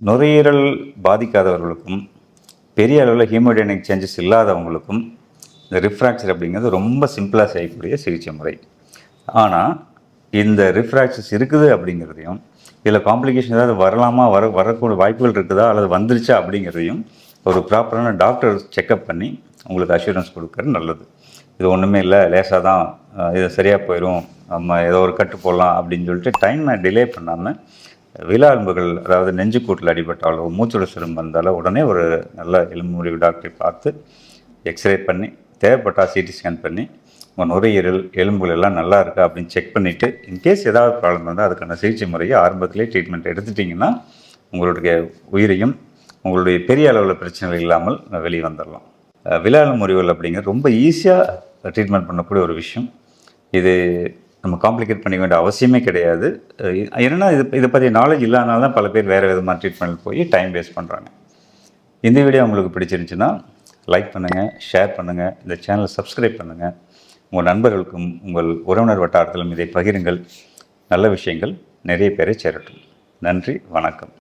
நுரையீரல் பாதிக்காதவர்களுக்கும் பெரிய அளவில் ஹீமோடைனிக் சேஞ்சஸ் இல்லாதவங்களுக்கும் இந்த ரிஃப்ராக்சர் அப்படிங்கிறது ரொம்ப சிம்பிளாக செய்யக்கூடிய சிகிச்சை முறை. ஆனால் இந்த ரிஃப்ராக்சர்ஸ் இருக்குது அப்படிங்கிறதையும் இதில் காம்ப்ளிகேஷன் ஏதாவது வரக்கூடிய வாய்ப்புகள் இருக்குதா அல்லது வந்துருச்சா அப்படிங்கிறதையும் ஒரு ப்ராப்பரான டாக்டர் செக்கப் பண்ணி உங்களுக்கு அஷூரன்ஸ் கொடுக்கறது நல்லது. இது ஒன்றுமே இல்லை, லேசாக தான், இது சரியாக போயிடும், நம்ம ஏதோ ஒரு கட்டு போடலாம் அப்படின்னு சொல்லிட்டு டைமை டிலே பண்ணாமல் விலா எலும்புகள், அதாவது நெஞ்சுக்கூட்டில் அடிபட்டாலோ மூச்சோட சிரமம் வந்தாலோ உடனே ஒரு நல்ல எலும்பு முறிவு டாக்டரை பார்த்து எக்ஸ்ரே பண்ணி தேவைப்பட்டால் சிடி ஸ்கேன் பண்ணி உங்கள் நுரையீரல் எலும்புகள் எல்லாம் நல்லா இருக்கா அப்படின்னு செக் பண்ணிவிட்டு இன்கேஸ் ஏதாவது ப்ராப்ளம் இருந்தால் அதுக்கான சிகிச்சை முறையை ஆரம்பத்திலே ட்ரீட்மெண்ட் எடுத்துட்டிங்கன்னா உங்களுடைய உயிரையும் உங்களுடைய பெரிய அளவில் பிரச்சனைகள் இல்லாமல் வெளியே வந்துடலாம். விலா எலும்பு முறிவுகள் அப்படிங்கிறது ரொம்ப ஈஸியாக ட்ரீட்மெண்ட் பண்ணக்கூடிய ஒரு விஷயம். இது நம்ம காம்ப்ளிகேட் பண்ணிக்க வேண்டிய அவசியமே கிடையாது. ஏன்னா இதை பற்றி நாலேஜ் இல்லாதனால தான் பல பேர் வேறு விதமாக ட்ரீட்மெண்ட் போய் டைம் வேஸ்ட் பண்ணுறாங்க. இந்த வீடியோ உங்களுக்கு பிடிச்சிருந்துச்சுன்னா லைக் பண்ணுங்கள், ஷேர் பண்ணுங்கள், இந்த சேனலை சப்ஸ்கிரைப் பண்ணுங்கள். உங்கள் நண்பர்களுக்கும் உங்கள் உறவினர் வட்டாரத்திலும் இதை பகிருங்கள். நல்ல விஷயங்கள் நிறைய பேரை சேரட்டும். நன்றி, வணக்கம்.